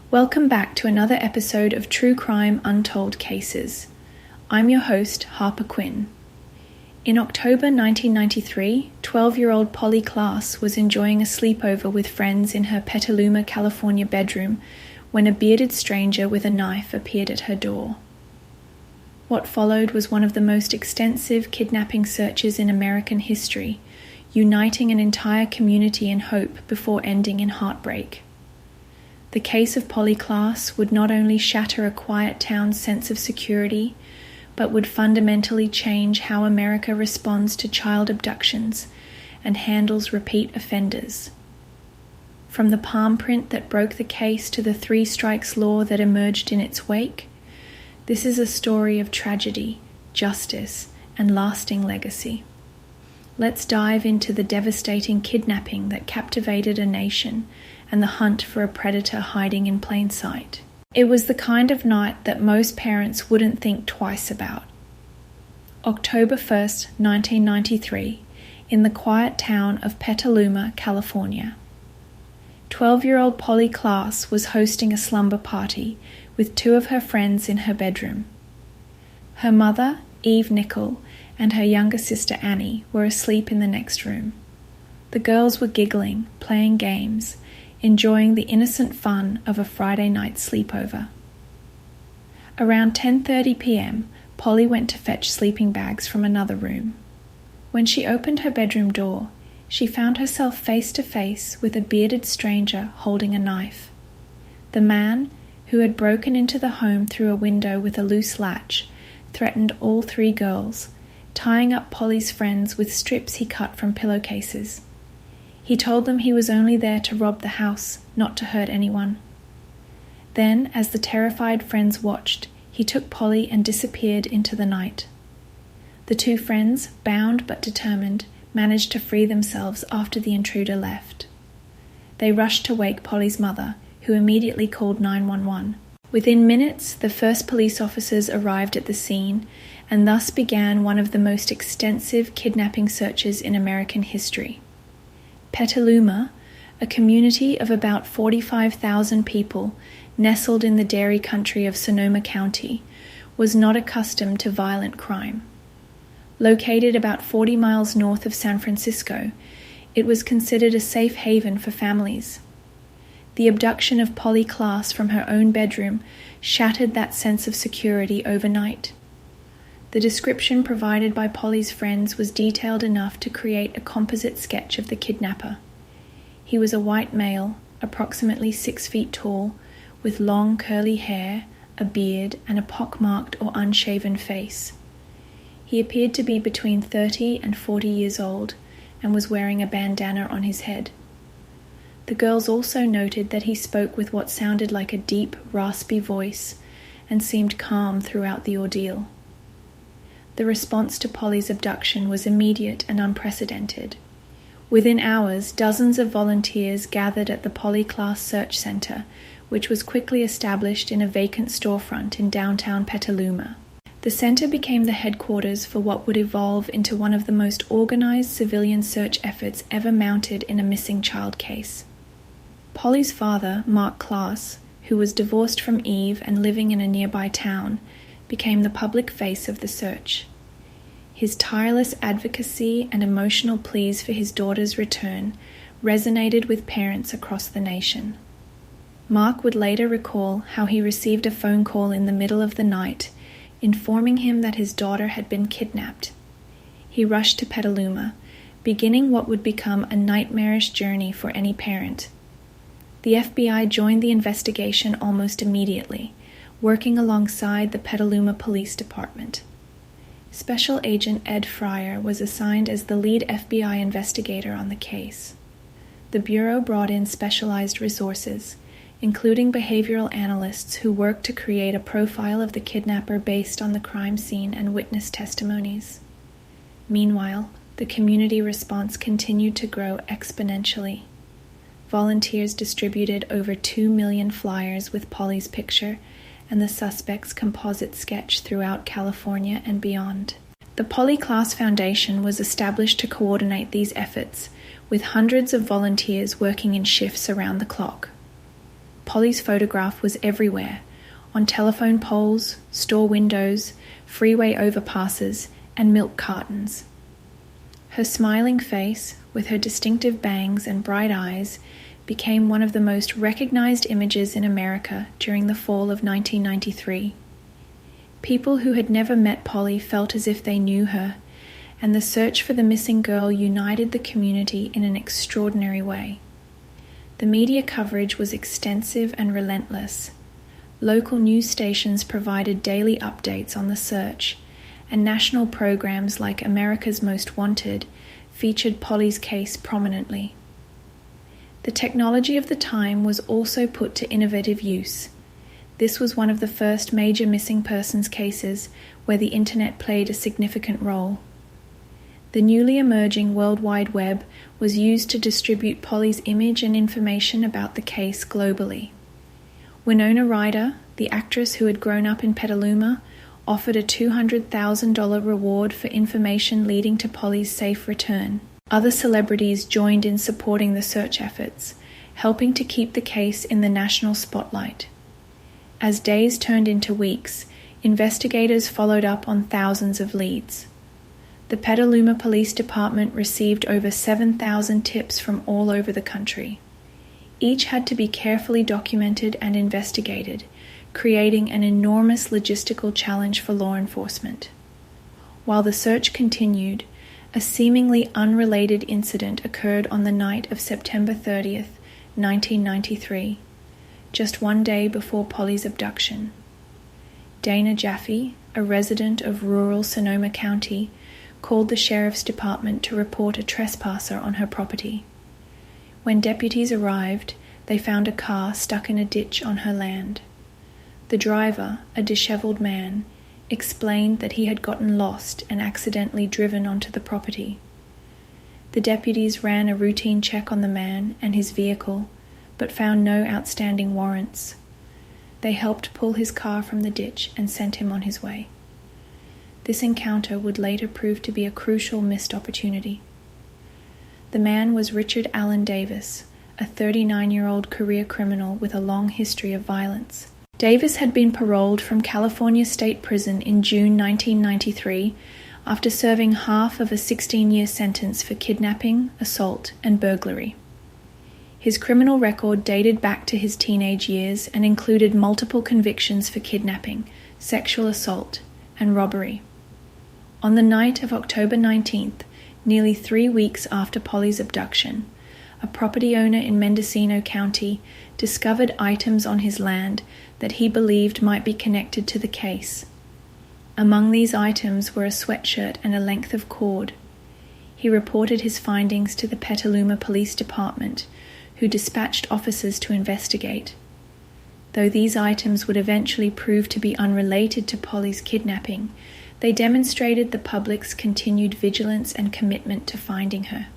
Welcome back to another episode of True Crime Untold Cases. I'm your host, Harper Quinn. In October 1993, 12-year-old Polly Klaas was enjoying a sleepover with friends in her Petaluma, California bedroom when a bearded stranger with a knife appeared at her door. What followed was one of the most extensive kidnapping searches in American history, uniting an entire community in hope before ending in heartbreak. The case of Polly Klaas would not only shatter a quiet town's sense of security, but would fundamentally change how America responds to child abductions and handles repeat offenders. From the palm print that broke the case to the 3 strikes law that emerged in its wake, this is a story of tragedy, justice, and lasting legacy. Let's dive into the devastating kidnapping that captivated a nation and the hunt for a predator hiding in plain sight. It was the kind of night that most parents wouldn't think twice about. October 1st, 1993, in the quiet town of Petaluma, California. 12-year-old Polly Klaas was hosting a slumber party with 2 of her friends in her bedroom. Her mother, Eve Nickel, and her younger sister Annie were asleep in the next room. The girls were giggling, playing games, enjoying the innocent fun of a Friday night sleepover. Around 10:30 p.m., Polly went to fetch sleeping bags from another room. When she opened her bedroom door, she found herself face to face with a bearded stranger holding a knife. The man, who had broken into the home through a window with a loose latch, threatened all 3 girls, tying up Polly's friends with strips he cut from pillowcases. He told them he was only there to rob the house, not to hurt anyone. Then, as the terrified friends watched, he took Polly and disappeared into the night. The 2 friends, bound but determined, managed to free themselves after the intruder left. They rushed to wake Polly's mother, who immediately called 911. Within minutes, the first police officers arrived at the scene, and thus began one of the most extensive kidnapping searches in American history. Petaluma, a community of about 45,000 people nestled in the dairy country of Sonoma County, was not accustomed to violent crime. Located about 40 miles north of San Francisco, it was considered a safe haven for families. The abduction of Polly Klaas from her own bedroom shattered that sense of security overnight. The description provided by Polly's friends was detailed enough to create a composite sketch of the kidnapper. He was a white male, approximately 6 feet tall, with long curly hair, a beard, and a pockmarked or unshaven face. He appeared to be between 30 and 40 years old and was wearing a bandana on his head. The girls also noted that he spoke with what sounded like a deep, raspy voice and seemed calm throughout the ordeal. The response to Polly's abduction was immediate and unprecedented. Within hours, dozens of volunteers gathered at the Polly Klaas Search Center, which was quickly established in a vacant storefront in downtown Petaluma. The center became the headquarters for what would evolve into one of the most organized civilian search efforts ever mounted in a missing child case. Polly's father, Mark Klaas, who was divorced from Eve and living in a nearby town, became the public face of the search. His tireless advocacy and emotional pleas for his daughter's return resonated with parents across the nation. Mark would later recall how he received a phone call in the middle of the night, informing him that his daughter had been kidnapped. He rushed to Petaluma, beginning what would become a nightmarish journey for any parent. The FBI joined the investigation almost immediately, working alongside the Petaluma Police Department. Special Agent Ed Fryer was assigned as the lead FBI investigator on the case. The Bureau brought in specialized resources, including behavioral analysts who worked to create a profile of the kidnapper based on the crime scene and witness testimonies. Meanwhile, the community response continued to grow exponentially. Volunteers distributed over 2 million flyers with Polly's picture and the suspect's composite sketch throughout California and beyond. The Polly Klaas Foundation was established to coordinate these efforts, with hundreds of volunteers working in shifts around the clock. Polly's photograph was everywhere, on telephone poles, store windows, freeway overpasses, and milk cartons. Her smiling face, with her distinctive bangs and bright eyes, became one of the most recognized images in America during the fall of 1993. People who had never met Polly felt as if they knew her, and the search for the missing girl united the community in an extraordinary way. The media coverage was extensive and relentless. Local news stations provided daily updates on the search, and national programs like America's Most Wanted featured Polly's case prominently. The technology of the time was also put to innovative use. This was one of the first major missing persons cases where the internet played a significant role. The newly emerging World Wide Web was used to distribute Polly's image and information about the case globally. Winona Ryder, the actress who had grown up in Petaluma, offered a $200,000 reward for information leading to Polly's safe return. Other celebrities joined in supporting the search efforts, helping to keep the case in the national spotlight. As days turned into weeks, investigators followed up on thousands of leads. The Petaluma Police Department received over 7,000 tips from all over the country. Each had to be carefully documented and investigated, creating an enormous logistical challenge for law enforcement. While the search continued, a seemingly unrelated incident occurred on the night of September 30th, 1993, just one day before Polly's abduction. Dana Jaffe, a resident of rural Sonoma County, called the sheriff's department to report a trespasser on her property. When deputies arrived, they found a car stuck in a ditch on her land. The driver, a disheveled man, explained that he had gotten lost and accidentally driven onto the property. The deputies ran a routine check on the man and his vehicle, but found no outstanding warrants. They helped pull his car from the ditch and sent him on his way. This encounter would later prove to be a crucial missed opportunity. The man was Richard Allen Davis, a 39-year-old career criminal with a long history of violence. Davis had been paroled from California State Prison in June 1993 after serving half of a 16-year sentence for kidnapping, assault, and burglary. His criminal record dated back to his teenage years and included multiple convictions for kidnapping, sexual assault, and robbery. On the night of October 19th, nearly 3 weeks after Polly's abduction, a property owner in Mendocino County discovered items on his land that he believed might be connected to the case. Among these items were a sweatshirt and a length of cord. He reported his findings to the Petaluma Police Department, who dispatched officers to investigate. Though these items would eventually prove to be unrelated to Polly's kidnapping, they demonstrated the public's continued vigilance and commitment to finding her.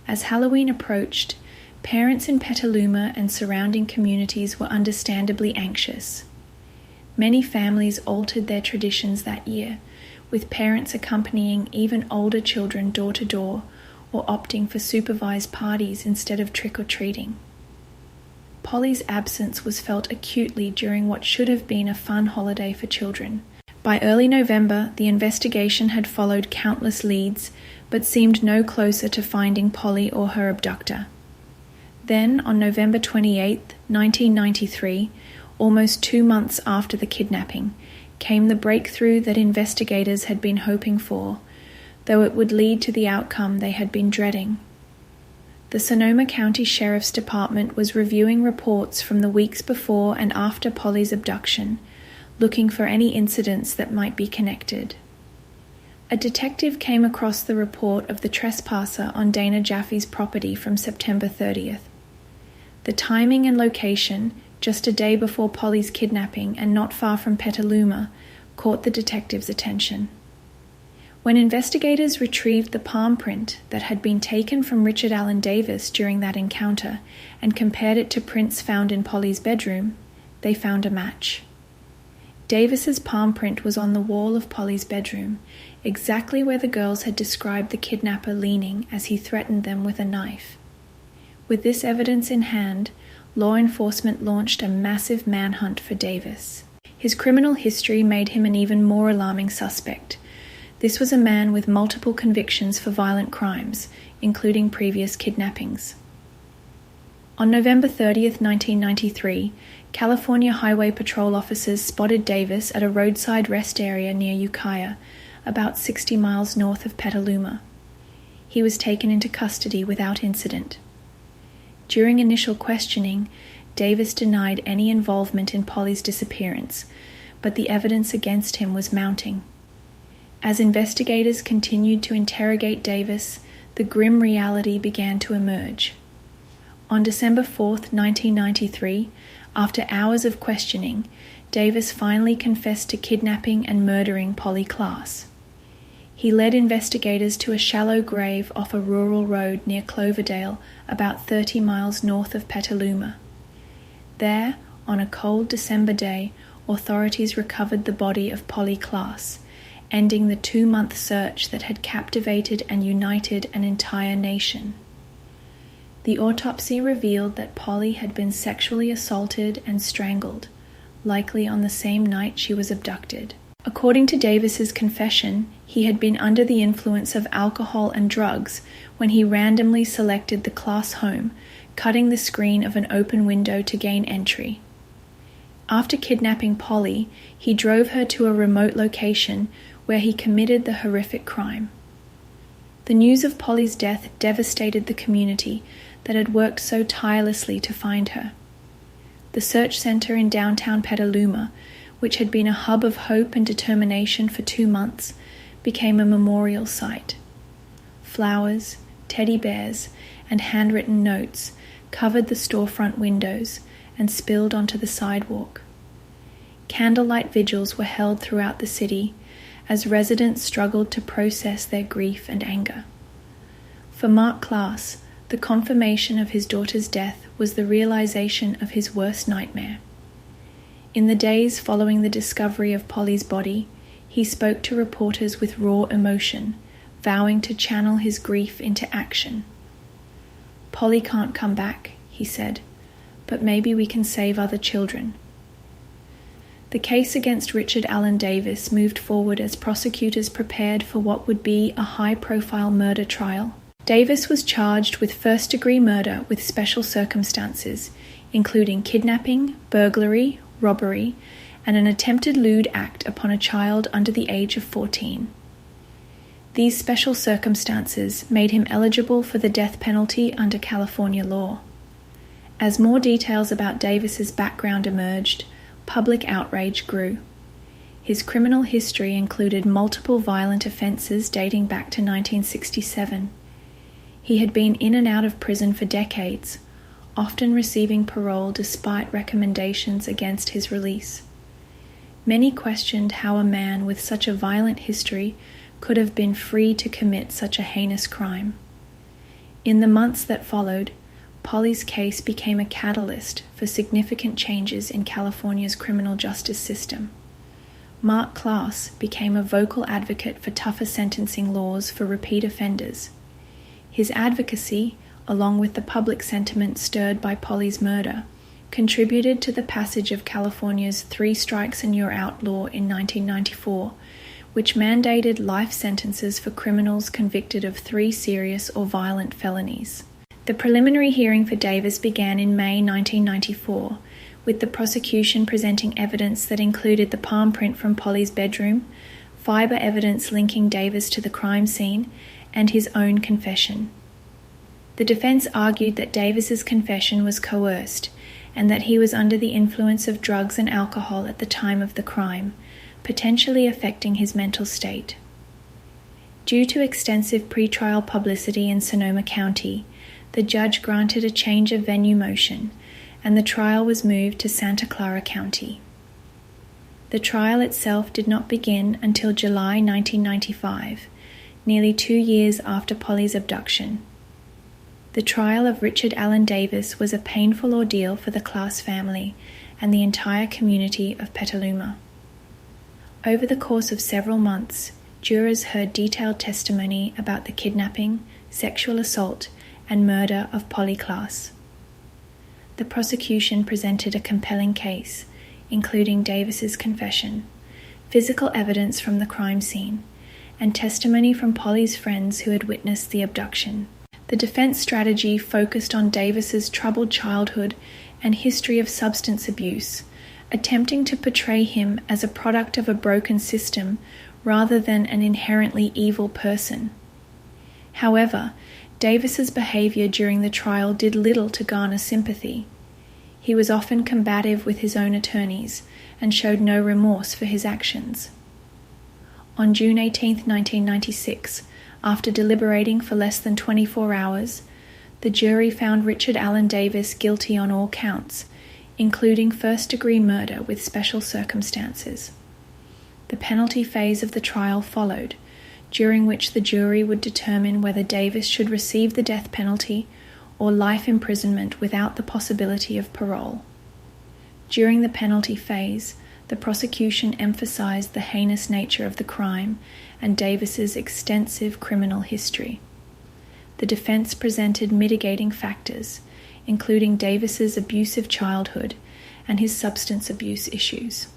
As Halloween approached, parents in Petaluma and surrounding communities were understandably anxious. Many families altered their traditions that year, with parents accompanying even older children door to door or opting for supervised parties instead of trick-or-treating. Polly's absence was felt acutely during what should have been a fun holiday for children. By early November, the investigation had followed countless leads, but seemed no closer to finding Polly or her abductor. Then, on November 28, 1993, almost 2 months after the kidnapping, came the breakthrough that investigators had been hoping for, though it would lead to the outcome they had been dreading. The Sonoma County Sheriff's Department was reviewing reports from the weeks before and after Polly's abduction, looking for any incidents that might be connected. A detective came across the report of the trespasser on Dana Jaffe's property from September 30th. The timing and location, just a day before Polly's kidnapping and not far from Petaluma, caught the detective's attention. When investigators retrieved the palm print that had been taken from Richard Allen Davis during that encounter and compared it to prints found in Polly's bedroom, they found a match. Davis's palm print was on the wall of Polly's bedroom, exactly where the girls had described the kidnapper leaning as he threatened them with a knife. With this evidence in hand, law enforcement launched a massive manhunt for Davis. His criminal history made him an even more alarming suspect. This was a man with multiple convictions for violent crimes, including previous kidnappings. On November 30th, 1993, California Highway Patrol officers spotted Davis at a roadside rest area near Ukiah, about 60 miles north of Petaluma. He was taken into custody without incident. During initial questioning, Davis denied any involvement in Polly's disappearance, but the evidence against him was mounting. As investigators continued to interrogate Davis, the grim reality began to emerge. On December 4th, 1993, after hours of questioning, Davis finally confessed to kidnapping and murdering Polly Klaas. He led investigators to a shallow grave off a rural road near Cloverdale, about 30 miles north of Petaluma. There, on a cold December day, authorities recovered the body of Polly Klaas, ending the 2-month search that had captivated and united an entire nation. The autopsy revealed that Polly had been sexually assaulted and strangled, likely on the same night she was abducted. According to Davis's confession, he had been under the influence of alcohol and drugs when he randomly selected the Klaas home, cutting the screen of an open window to gain entry. After kidnapping Polly, he drove her to a remote location where he committed the horrific crime. The news of Polly's death devastated the community that had worked so tirelessly to find her. The search center in downtown Petaluma, which had been a hub of hope and determination for 2 months, became a memorial site. Flowers, teddy bears, and handwritten notes covered the storefront windows and spilled onto the sidewalk. Candlelight vigils were held throughout the city as residents struggled to process their grief and anger. For Mark Klaas, the confirmation of his daughter's death was the realization of his worst nightmare. In the days following the discovery of Polly's body, he spoke to reporters with raw emotion, vowing to channel his grief into action. "Polly can't come back," he said, "but maybe we can save other children." The case against Richard Allen Davis moved forward as prosecutors prepared for what would be a high-profile murder trial. Davis was charged with first-degree murder with special circumstances, including kidnapping, burglary, robbery, and an attempted lewd act upon a child under the age of 14. These special circumstances made him eligible for the death penalty under California law. As more details about Davis's background emerged, public outrage grew. His criminal history included multiple violent offenses dating back to 1967. He had been in and out of prison for decades, often receiving parole despite recommendations against his release. Many questioned how a man with such a violent history could have been free to commit such a heinous crime. In the months that followed, Polly's case became a catalyst for significant changes in California's criminal justice system. Mark Klaas became a vocal advocate for tougher sentencing laws for repeat offenders. His advocacy, along with the public sentiment stirred by Polly's murder, contributed to the passage of California's 3 strikes and you're out law in 1994, which mandated life sentences for criminals convicted of 3 serious or violent felonies. The preliminary hearing for Davis began in May 1994, with the prosecution presenting evidence that included the palm print from Polly's bedroom, fiber evidence linking Davis to the crime scene, and his own confession. The defense argued that Davis's confession was coerced and that he was under the influence of drugs and alcohol at the time of the crime, potentially affecting his mental state. Due to extensive pretrial publicity in Sonoma County, the judge granted a change of venue motion, and the trial was moved to Santa Clara County. The trial itself did not begin until July 1995, nearly 2 years after Polly's abduction. The trial of Richard Allen Davis was a painful ordeal for the Klaas family and the entire community of Petaluma. Over the course of several months, jurors heard detailed testimony about the kidnapping, sexual assault, and murder of Polly Klaas. The prosecution presented a compelling case, including Davis's confession, physical evidence from the crime scene, and testimony from Polly's friends who had witnessed the abduction. The defense strategy focused on Davis's troubled childhood and history of substance abuse, attempting to portray him as a product of a broken system rather than an inherently evil person. However, Davis's behavior during the trial did little to garner sympathy. He was often combative with his own attorneys and showed no remorse for his actions. On June 18, 1996, after deliberating for less than 24 hours, the jury found Richard Allen Davis guilty on all counts, including first-degree murder with special circumstances. The penalty phase of the trial followed, during which the jury would determine whether Davis should receive the death penalty or life imprisonment without the possibility of parole. During the penalty phase, the prosecution emphasized the heinous nature of the crime and Davis's extensive criminal history. The defense presented mitigating factors, including Davis's abusive childhood and his substance abuse issues.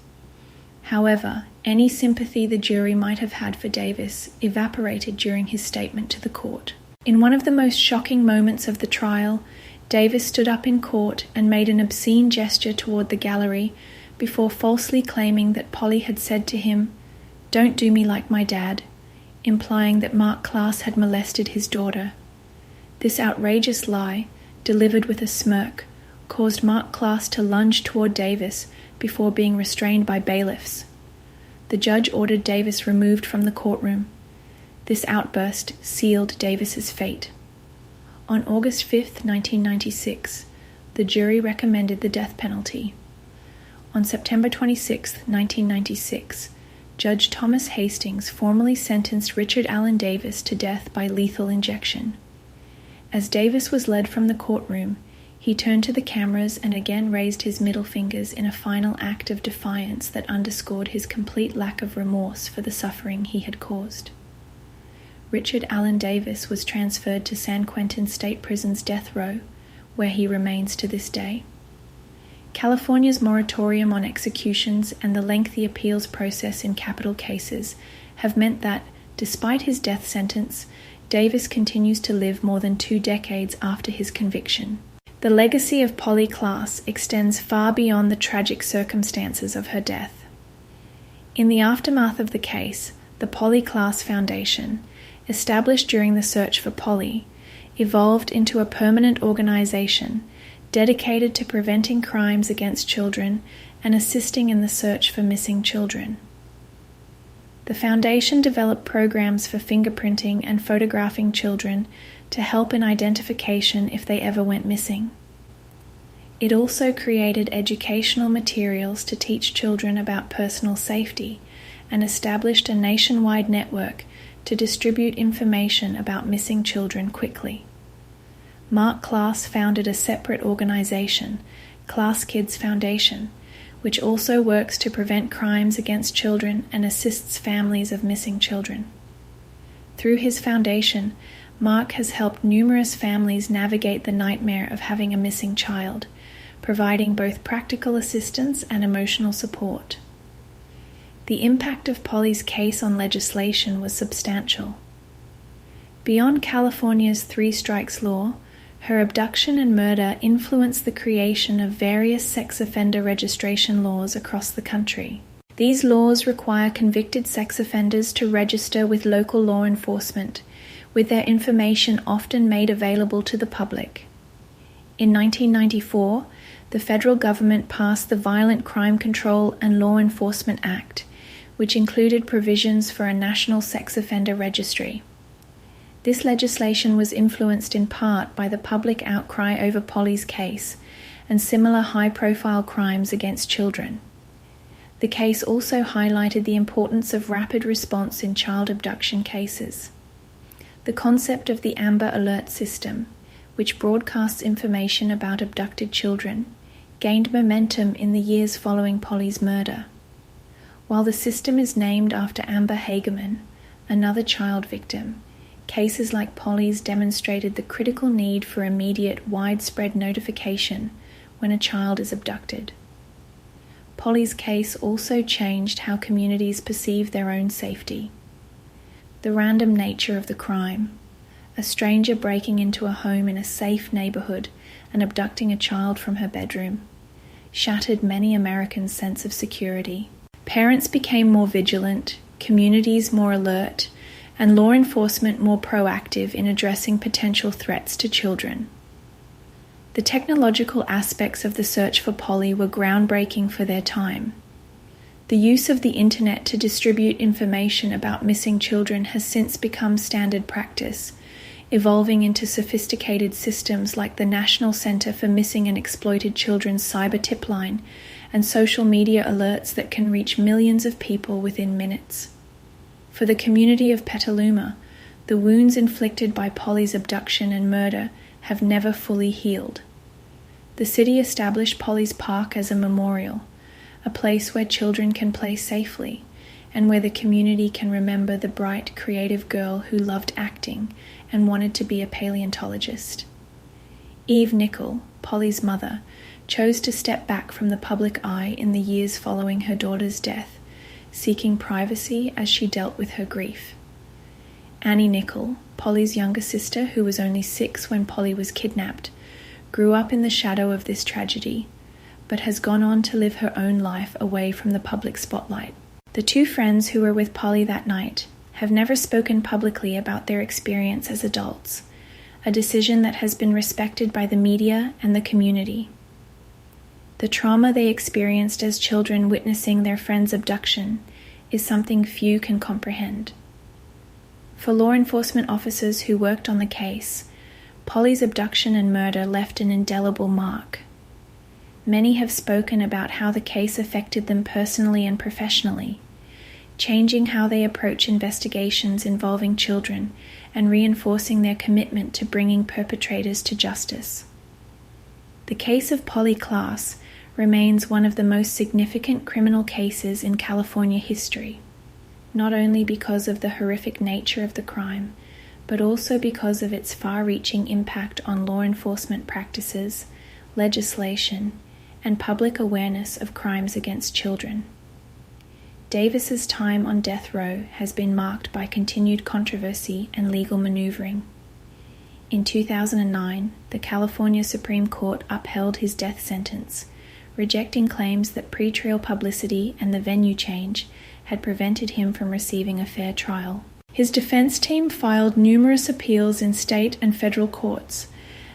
However, any sympathy the jury might have had for Davis evaporated during his statement to the court. In one of the most shocking moments of the trial, Davis stood up in court and made an obscene gesture toward the gallery before falsely claiming that Polly had said to him, "Don't do me like my dad," implying that Mark Klaas had molested his daughter. This outrageous lie, delivered with a smirk, caused Mark Klaas to lunge toward Davis before being restrained by bailiffs. The judge ordered Davis removed from the courtroom. This outburst sealed Davis's fate. On August 5, 1996, the jury recommended the death penalty. On September 26, 1996, Judge Thomas Hastings formally sentenced Richard Allen Davis to death by lethal injection. As Davis was led from the courtroom, he turned to the cameras and again raised his middle fingers in a final act of defiance that underscored his complete lack of remorse for the suffering he had caused. Richard Allen Davis was transferred to San Quentin State Prison's death row, where he remains to this day. California's moratorium on executions and the lengthy appeals process in capital cases have meant that, despite his death sentence, Davis continues to live more than 2 decades after his conviction. The legacy of Polly Klaas extends far beyond the tragic circumstances of her death. In the aftermath of the case, the Polly Klaas Foundation, established during the search for Polly, evolved into a permanent organization dedicated to preventing crimes against children and assisting in the search for missing children. The foundation developed programs for fingerprinting and photographing children to help in identification if they ever went missing. It also created educational materials to teach children about personal safety and established a nationwide network to distribute information about missing children quickly. Mark Klaas founded a separate organization, Klaas Kids Foundation, which also works to prevent crimes against children and assists families of missing children. Through his foundation, Mark has helped numerous families navigate the nightmare of having a missing child, providing both practical assistance and emotional support. The impact of Polly's case on legislation was substantial. Beyond California's 3 strikes law, her abduction and murder influenced the creation of various sex offender registration laws across the country. These laws require convicted sex offenders to register with local law enforcement, with their information often made available to the public. In 1994, the federal government passed the Violent Crime Control and Law Enforcement Act, which included provisions for a national sex offender registry. This legislation was influenced in part by the public outcry over Polly's case and similar high-profile crimes against children. The case also highlighted the importance of rapid response in child abduction cases. The concept of the Amber Alert system, which broadcasts information about abducted children, gained momentum in the years following Polly's murder. While the system is named after Amber Hagerman, another child victim, cases like Polly's demonstrated the critical need for immediate, widespread notification when a child is abducted. Polly's case also changed how communities perceive their own safety. The random nature of the crime, a stranger breaking into a home in a safe neighborhood and abducting a child from her bedroom, shattered many Americans' sense of security. Parents became more vigilant, communities more alert, and law enforcement more proactive in addressing potential threats to children. The technological aspects of the search for Polly were groundbreaking for their time. The use of the internet to distribute information about missing children has since become standard practice, evolving into sophisticated systems like the National Center for Missing and Exploited Children's cyber tip line and social media alerts that can reach millions of people within minutes. For the community of Petaluma, the wounds inflicted by Polly's abduction and murder have never fully healed. The city established Polly's Park as a memorial, a place where children can play safely, and where the community can remember the bright, creative girl who loved acting and wanted to be a paleontologist. Eve Nickel, Polly's mother, chose to step back from the public eye in the years following her daughter's death, seeking privacy as she dealt with her grief. Annie Nickel, Polly's younger sister who was only 6 when Polly was kidnapped, grew up in the shadow of this tragedy, but has gone on to live her own life away from the public spotlight. The 2 friends who were with Polly that night have never spoken publicly about their experience as adults, a decision that has been respected by the media and the community. The trauma they experienced as children witnessing their friend's abduction is something few can comprehend. For law enforcement officers who worked on the case, Polly's abduction and murder left an indelible mark. Many have spoken about how the case affected them personally and professionally, changing how they approach investigations involving children and reinforcing their commitment to bringing perpetrators to justice. The case of Polly Klaas remains one of the most significant criminal cases in California history, not only because of the horrific nature of the crime, but also because of its far-reaching impact on law enforcement practices, legislation, and public awareness of crimes against children. Davis's time on death row has been marked by continued controversy and legal maneuvering. In 2009, the California Supreme Court upheld his death sentence, rejecting claims that pretrial publicity and the venue change had prevented him from receiving a fair trial. His defense team filed numerous appeals in state and federal courts,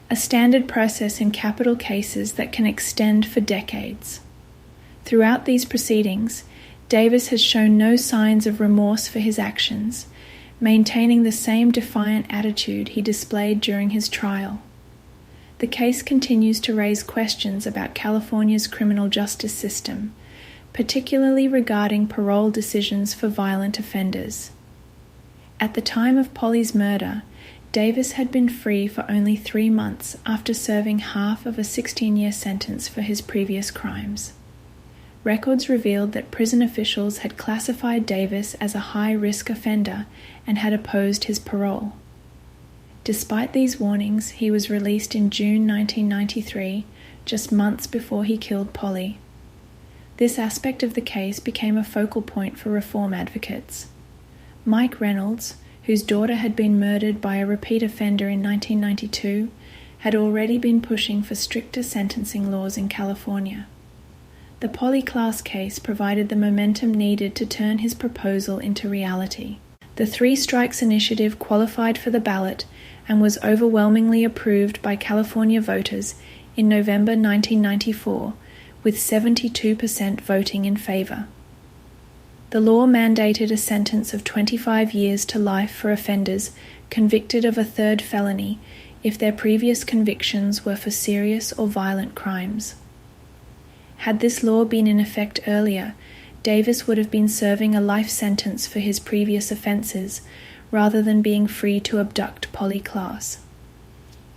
a standard process in capital cases that can extend for decades. Throughout these proceedings, Davis has shown no signs of remorse for his actions, maintaining the same defiant attitude he displayed during his trial. The case continues to raise questions about California's criminal justice system, particularly regarding parole decisions for violent offenders. At the time of Polly's murder, Davis had been free for only 3 months after serving half of a 16-year sentence for his previous crimes. Records revealed that prison officials had classified Davis as a high-risk offender and had opposed his parole. Despite these warnings, he was released in June 1993, just months before he killed Polly. This aspect of the case became a focal point for reform advocates. Mike Reynolds, whose daughter had been murdered by a repeat offender in 1992, had already been pushing for stricter sentencing laws in California. The Polly Klaas case provided the momentum needed to turn his proposal into reality. The 3 Strikes initiative qualified for the ballot and was overwhelmingly approved by California voters in November 1994, with 72% voting in favor. The law mandated a sentence of 25 years to life for offenders convicted of a 3rd felony if their previous convictions were for serious or violent crimes. Had this law been in effect earlier, Davis would have been serving a life sentence for his previous offenses, rather than being free to abduct Polly Klaas.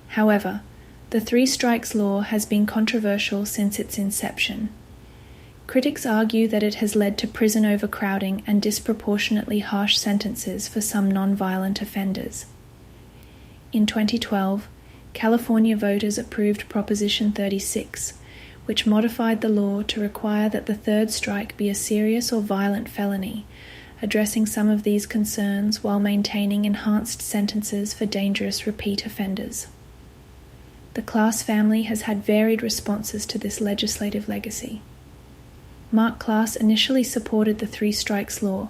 However, the 3 Strikes law has been controversial since its inception. Critics argue that it has led to prison overcrowding and disproportionately harsh sentences for some non-violent offenders. In 2012, California voters approved Proposition 36, which modified the law to require that the third strike be a serious or violent felony, addressing some of these concerns while maintaining enhanced sentences for dangerous repeat offenders. The Klaas family has had varied responses to this legislative legacy. Mark Klaas initially supported the three strikes law,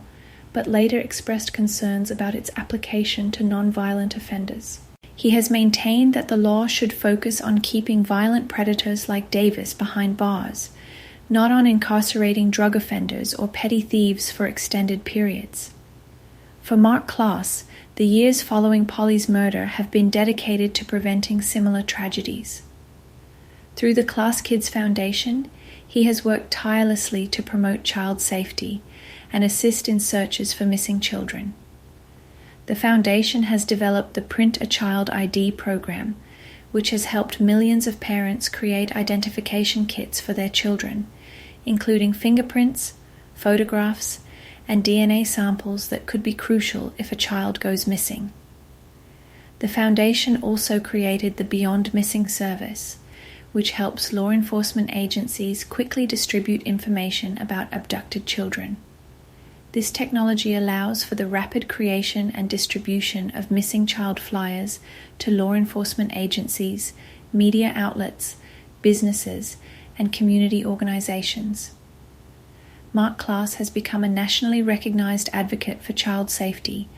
but later expressed concerns about its application to non-violent offenders. He has maintained that the law should focus on keeping violent predators like Davis behind bars, not on incarcerating drug offenders or petty thieves for extended periods. For Mark Klaas, the years following Polly's murder have been dedicated to preventing similar tragedies. Through the Klaas Kids Foundation, he has worked tirelessly to promote child safety and assist in searches for missing children. The foundation has developed the Print a Child ID program, which has helped millions of parents create identification kits for their children, including fingerprints, photographs, and DNA samples that could be crucial if a child goes missing. The foundation also created the Beyond Missing service, which helps law enforcement agencies quickly distribute information about abducted children. This technology allows for the rapid creation and distribution of missing child flyers to law enforcement agencies, media outlets, businesses, and community organizations. Mark Klaas has become a nationally recognized advocate for child safety,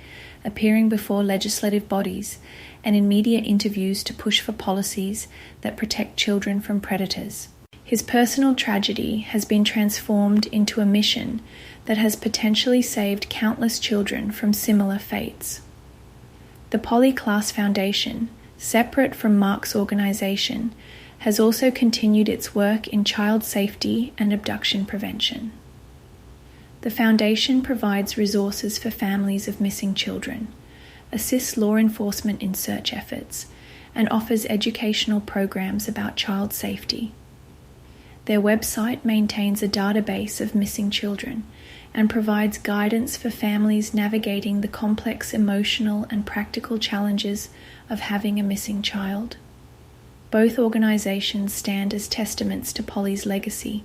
appearing before legislative bodies and in media interviews to push for policies that protect children from predators. His personal tragedy has been transformed into a mission that has potentially saved countless children from similar fates. The Polly Klaas Foundation, separate from Mark's organization, has also continued its work in child safety and abduction prevention. The foundation provides resources for families of missing children, assists law enforcement in search efforts, and offers educational programs about child safety. Their website maintains a database of missing children and provides guidance for families navigating the complex emotional and practical challenges of having a missing child. Both organizations stand as testaments to Polly's legacy,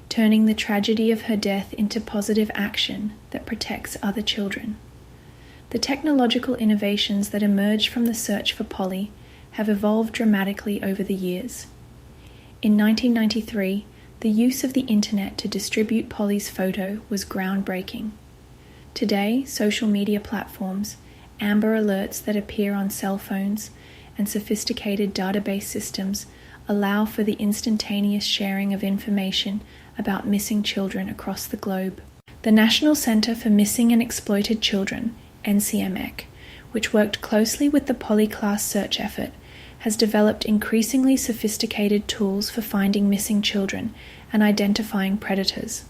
turning the tragedy of her death into positive action that protects other children. The technological innovations that emerged from the search for Polly have evolved dramatically over the years. In 1993, the use of the internet to distribute Polly's photo was groundbreaking. Today, social media platforms, Amber Alerts that appear on cell phones, and sophisticated database systems allow for the instantaneous sharing of information about missing children across the globe. The National Center for Missing and Exploited Children, NCMEC, which worked closely with the Polly Klaas search effort, has developed increasingly sophisticated tools for finding missing children and identifying predators.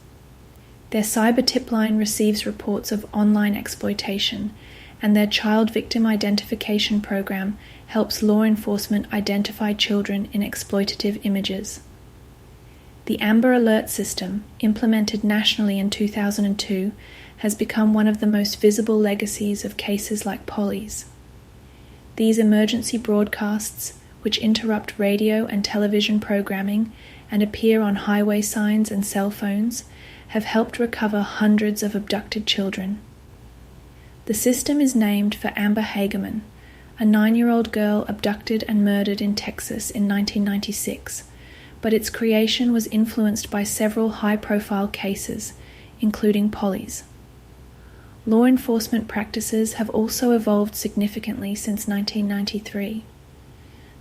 Their cyber tip line receives reports of online exploitation, and their child victim identification program helps law enforcement identify children in exploitative images. The Amber Alert system, implemented nationally in 2002, has become one of the most visible legacies of cases like Polly's. These emergency broadcasts, which interrupt radio and television programming and appear on highway signs and cell phones, have helped recover hundreds of abducted children. The system is named for Amber Hagerman, a 9-year-old girl abducted and murdered in Texas in 1996, but its creation was influenced by several high-profile cases, including Polly's. Law enforcement practices have also evolved significantly since 1993.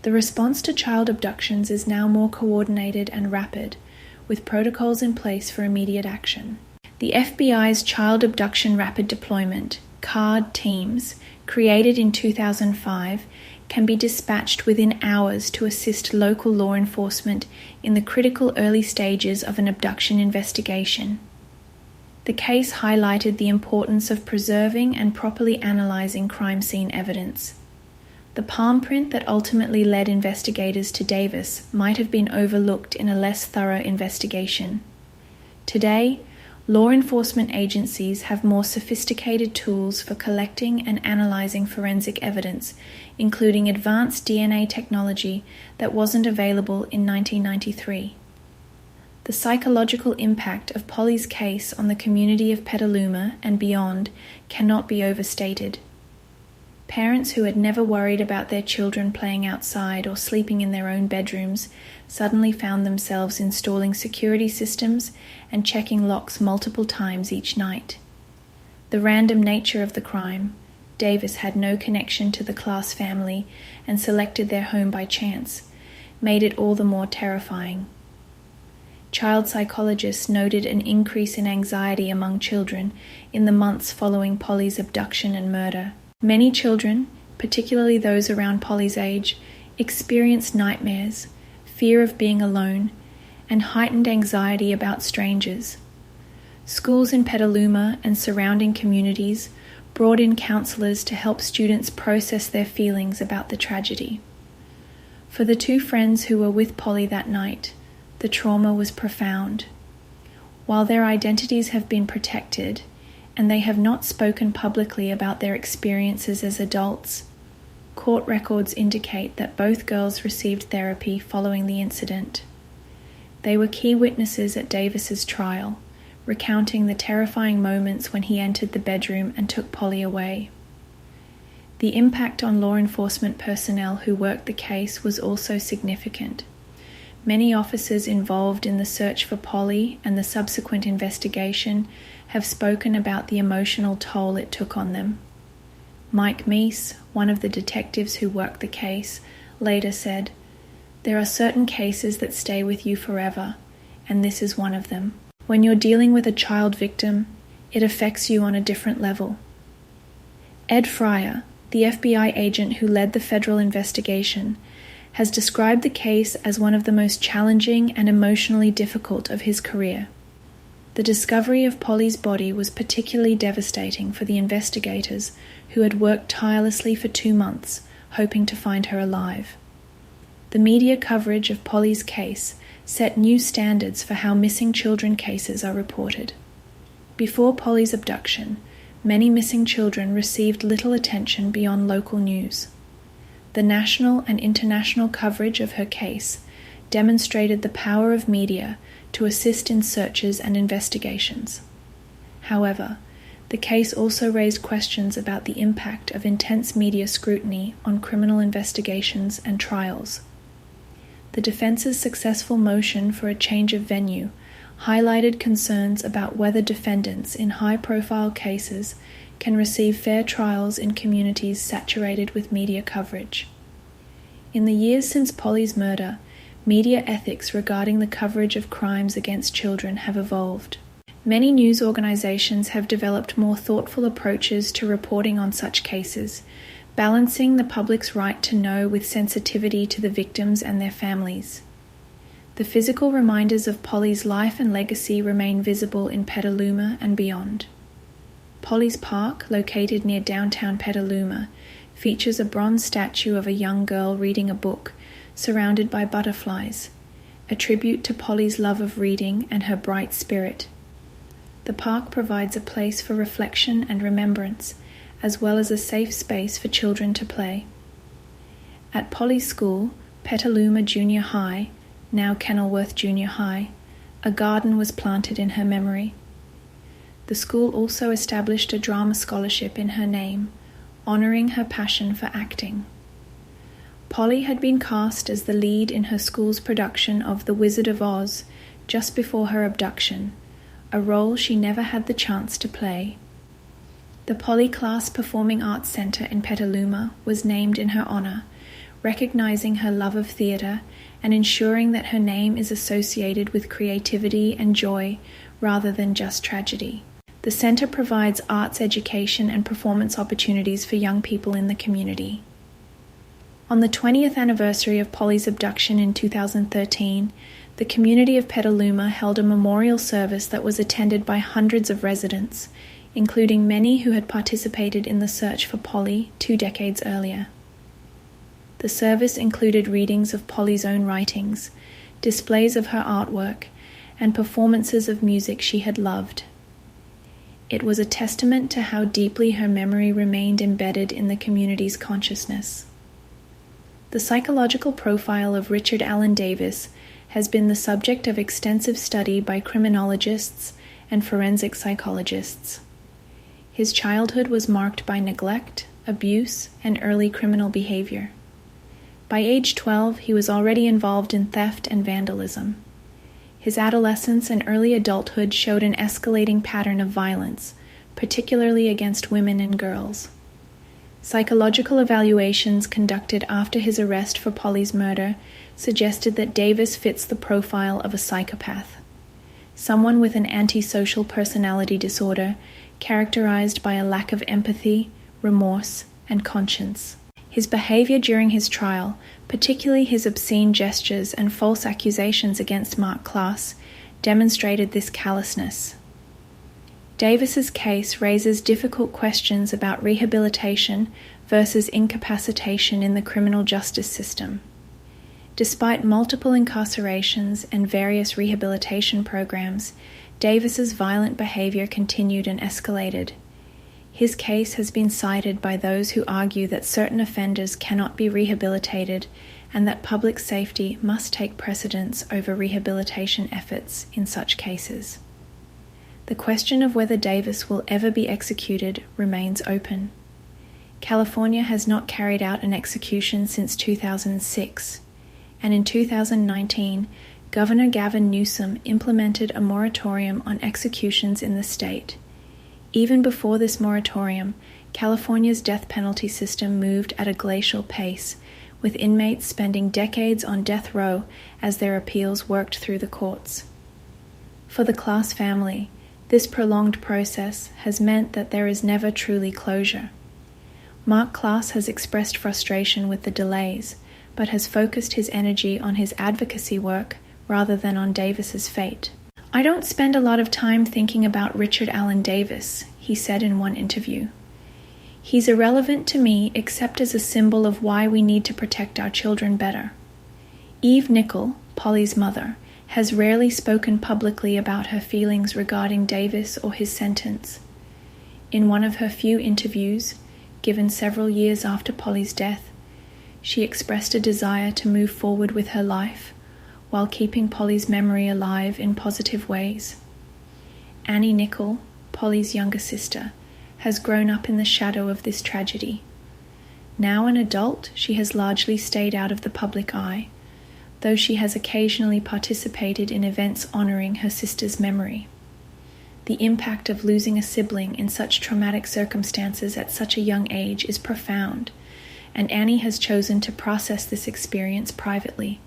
The response to child abductions is now more coordinated and rapid, with protocols in place for immediate action. The FBI's Child Abduction Rapid Deployment, CARD teams, created in 2005, can be dispatched within hours to assist local law enforcement in the critical early stages of an abduction investigation. The case highlighted the importance of preserving and properly analyzing crime scene evidence. The palm print that ultimately led investigators to Davis might have been overlooked in a less thorough investigation. Today, law enforcement agencies have more sophisticated tools for collecting and analyzing forensic evidence, including advanced DNA technology that wasn't available in 1993. The psychological impact of Polly's case on the community of Petaluma and beyond cannot be overstated. Parents who had never worried about their children playing outside or sleeping in their own bedrooms suddenly found themselves installing security systems and checking locks multiple times each night. The random nature of the crime — Davis had no connection to the Klaas family and selected their home by chance — made it all the more terrifying. Child psychologists noted an increase in anxiety among children in the months following Polly's abduction and murder. Many children, particularly those around Polly's age, experienced nightmares, fear of being alone, and heightened anxiety about strangers. Schools in Petaluma and surrounding communities brought in counselors to help students process their feelings about the tragedy. For the two friends who were with Polly that night, the trauma was profound. While their identities have been protected, and they have not spoken publicly about their experiences as adults, court records indicate that both girls received therapy following the incident. They were key witnesses at Davis's trial, recounting the terrifying moments when he entered the bedroom and took Polly away. The impact on law enforcement personnel who worked the case was also significant. Many officers involved in the search for Polly and the subsequent investigation have spoken about the emotional toll it took on them. Mike Meese, one of the detectives who worked the case, later said, "There are certain cases that stay with you forever, and this is one of them. When you're dealing with a child victim, it affects you on a different level." Ed Fryer, the FBI agent who led the federal investigation, has described the case as one of the most challenging and emotionally difficult of his career. The discovery of Polly's body was particularly devastating for the investigators who had worked tirelessly for 2 months, hoping to find her alive. The media coverage of Polly's case set new standards for how missing children cases are reported. Before Polly's abduction, many missing children received little attention beyond local news. The national and international coverage of her case demonstrated the power of media to assist in searches and investigations. However, the case also raised questions about the impact of intense media scrutiny on criminal investigations and trials. The defense's successful motion for a change of venue highlighted concerns about whether defendants in high-profile cases can receive fair trials in communities saturated with media coverage. In the years since Polly's murder, media ethics regarding the coverage of crimes against children have evolved. Many news organizations have developed more thoughtful approaches to reporting on such cases, balancing the public's right to know with sensitivity to the victims and their families. The physical reminders of Polly's life and legacy remain visible in Petaluma and beyond. Polly's Park, located near downtown Petaluma, features a bronze statue of a young girl reading a book, surrounded by butterflies, a tribute to Polly's love of reading and her bright spirit. The park provides a place for reflection and remembrance, as well as a safe space for children to play. At Polly's school, Petaluma Junior High, now Kenilworth Junior High, a garden was planted in her memory. The school also established a drama scholarship in her name, honoring her passion for acting. Polly had been cast as the lead in her school's production of The Wizard of Oz just before her abduction, a role she never had the chance to play. The Polly Klaas Performing Arts Center in Petaluma was named in her honor, recognizing her love of theater and ensuring that her name is associated with creativity and joy rather than just tragedy. The center provides arts education and performance opportunities for young people in the community. On the 20th anniversary of Polly's abduction in 2013, the community of Petaluma held a memorial service that was attended by hundreds of residents, including many who had participated in the search for Polly 2 decades earlier. The service included readings of Polly's own writings, displays of her artwork, and performances of music she had loved. It was a testament to how deeply her memory remained embedded in the community's consciousness. The psychological profile of Richard Allen Davis has been the subject of extensive study by criminologists and forensic psychologists. His childhood was marked by neglect, abuse, and early criminal behavior. By age 12, he was already involved in theft and vandalism. His adolescence and early adulthood showed an escalating pattern of violence, particularly against women and girls. Psychological evaluations conducted after his arrest for Polly's murder suggested that Davis fits the profile of a psychopath, someone with an antisocial personality disorder characterized by a lack of empathy, remorse, and conscience. His behavior during his trial, particularly his obscene gestures and false accusations against Mark Klaas, demonstrated this callousness. Davis's case raises difficult questions about rehabilitation versus incapacitation in the criminal justice system. Despite multiple incarcerations and various rehabilitation programs, Davis's violent behavior continued and escalated. His case has been cited by those who argue that certain offenders cannot be rehabilitated and that public safety must take precedence over rehabilitation efforts in such cases. The question of whether Davis will ever be executed remains open. California has not carried out an execution since 2006, and in 2019, Governor Gavin Newsom implemented a moratorium on executions in the state. Even before this moratorium, California's death penalty system moved at a glacial pace, with inmates spending decades on death row as their appeals worked through the courts. For the Klaas family, this prolonged process has meant that there is never truly closure. Mark Klaas has expressed frustration with the delays, but has focused his energy on his advocacy work rather than on Davis's fate. "I don't spend a lot of time thinking about Richard Allen Davis," he said in one interview. "He's irrelevant to me except as a symbol of why we need to protect our children better." Eve Nickel, Polly's mother, has rarely spoken publicly about her feelings regarding Davis or his sentence. In one of her few interviews, given several years after Polly's death, she expressed a desire to move forward with her life, while keeping Polly's memory alive in positive ways. Annie Nickel, Polly's younger sister, has grown up in the shadow of this tragedy. Now an adult, she has largely stayed out of the public eye, though she has occasionally participated in events honoring her sister's memory. The impact of losing a sibling in such traumatic circumstances at such a young age is profound, and Annie has chosen to process this experience privately.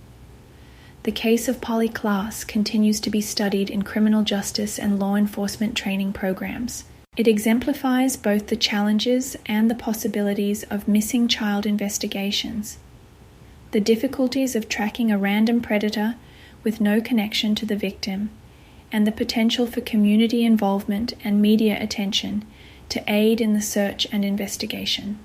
The case of Polly Klaas continues to be studied in criminal justice and law enforcement training programs. It exemplifies both the challenges and the possibilities of missing child investigations. The difficulties of tracking a random predator with no connection to the victim, and the potential for community involvement and media attention to aid in the search and investigation.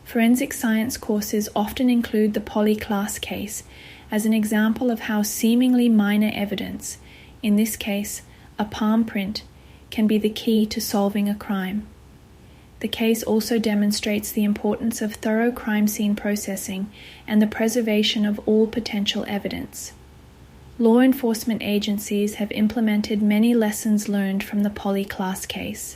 Forensic science courses often include the Polly Klaas case as an example of how seemingly minor evidence, in this case a palm print, can be the key to solving a crime. The case also demonstrates the importance of thorough crime scene processing and the preservation of all potential evidence. Law enforcement agencies have implemented many lessons learned from the Polly Klaas case.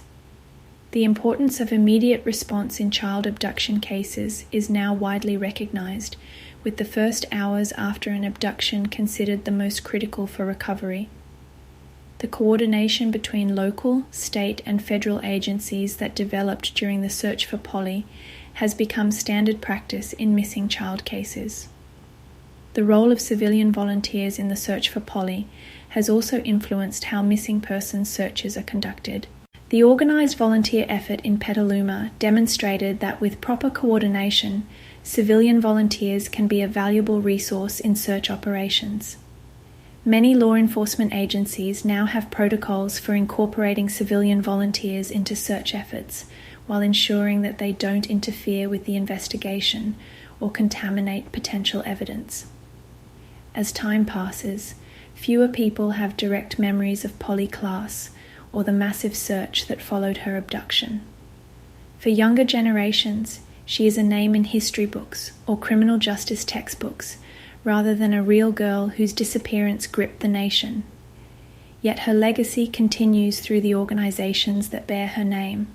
The importance of immediate response in child abduction cases is now widely recognized, with the first hours after an abduction considered the most critical for recovery. The coordination between local, state, and federal agencies that developed during the search for Polly has become standard practice in missing child cases. The role of civilian volunteers in the search for Polly has also influenced how missing persons searches are conducted. The organized volunteer effort in Petaluma demonstrated that with proper coordination, civilian volunteers can be a valuable resource in search operations. Many law enforcement agencies now have protocols for incorporating civilian volunteers into search efforts, while ensuring that they don't interfere with the investigation or contaminate potential evidence. As time passes, fewer people have direct memories of Polly Klaas or the massive search that followed her abduction. For younger generations, she is a name in history books or criminal justice textbooks, rather than a real girl whose disappearance gripped the nation. Yet her legacy continues through the organizations that bear her name,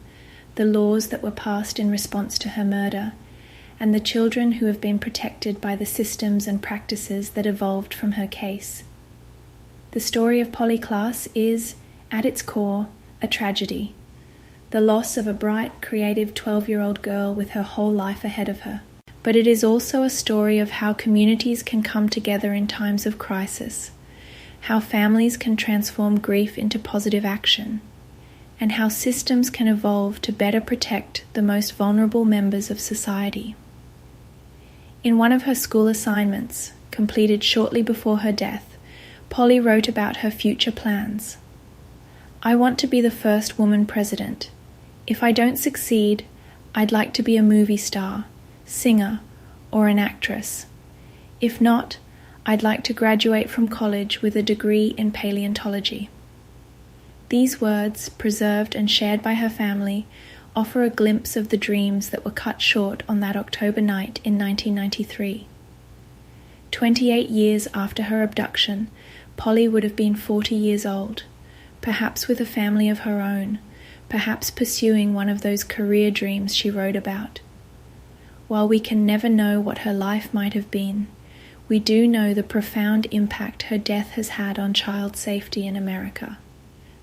the laws that were passed in response to her murder, and the children who have been protected by the systems and practices that evolved from her case. The story of Polly Klaas is, at its core, a tragedy, the loss of a bright, creative 12-year-old girl with her whole life ahead of her. But it is also a story of how communities can come together in times of crisis, how families can transform grief into positive action, and how systems can evolve to better protect the most vulnerable members of society. In one of her school assignments, completed shortly before her death, Polly wrote about her future plans. "I want to be the first woman president. If I don't succeed, I'd like to be a movie star, singer, or an actress. If not, I'd like to graduate from college with a degree in paleontology." These words, preserved and shared by her family, offer a glimpse of the dreams that were cut short on that October night in 1993. 28 years after her abduction, Polly would have been 40 years old, perhaps with a family of her own, perhaps pursuing one of those career dreams she wrote about. While we can never know what her life might have been, we do know the profound impact her death has had on child safety in America.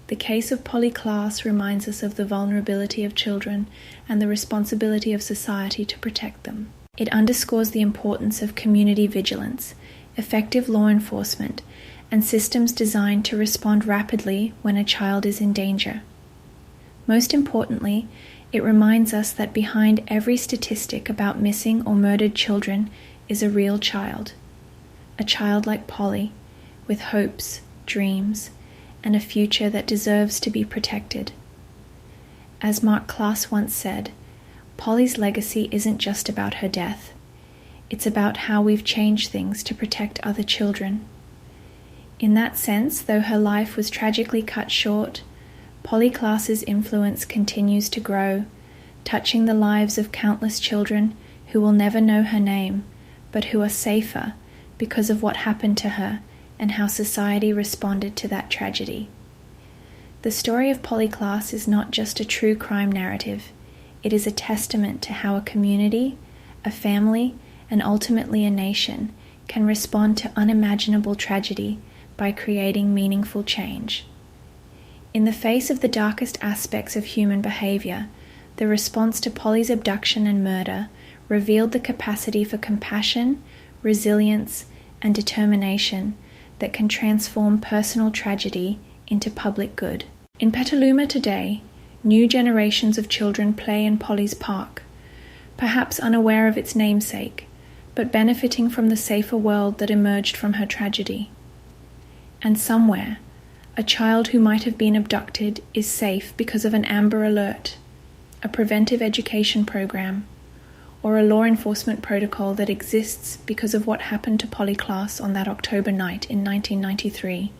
The case of Polly Klaas reminds us of the vulnerability of children and the responsibility of society to protect them. It underscores the importance of community vigilance, effective law enforcement, and systems designed to respond rapidly when a child is in danger. Most importantly, it reminds us that behind every statistic about missing or murdered children is a real child. A child like Polly, with hopes, dreams, and a future that deserves to be protected. As Mark Klaas once said, Polly's legacy isn't just about her death. It's about how we've changed things to protect other children. In that sense, though her life was tragically cut short, Polly Klaas's influence continues to grow, touching the lives of countless children who will never know her name, but who are safer because of what happened to her and how society responded to that tragedy. The story of Polly Klaas is not just a true crime narrative. It is a testament to how a community, a family, and ultimately a nation can respond to unimaginable tragedy by creating meaningful change. In the face of the darkest aspects of human behavior, the response to Polly's abduction and murder revealed the capacity for compassion, resilience, and determination that can transform personal tragedy into public good. In Petaluma today, new generations of children play in Polly's park, perhaps unaware of its namesake, but benefiting from the safer world that emerged from her tragedy. And somewhere, a child who might have been abducted is safe because of an Amber Alert, a preventive education program, or a law enforcement protocol that exists because of what happened to Polly Klaas on that October night in 1993.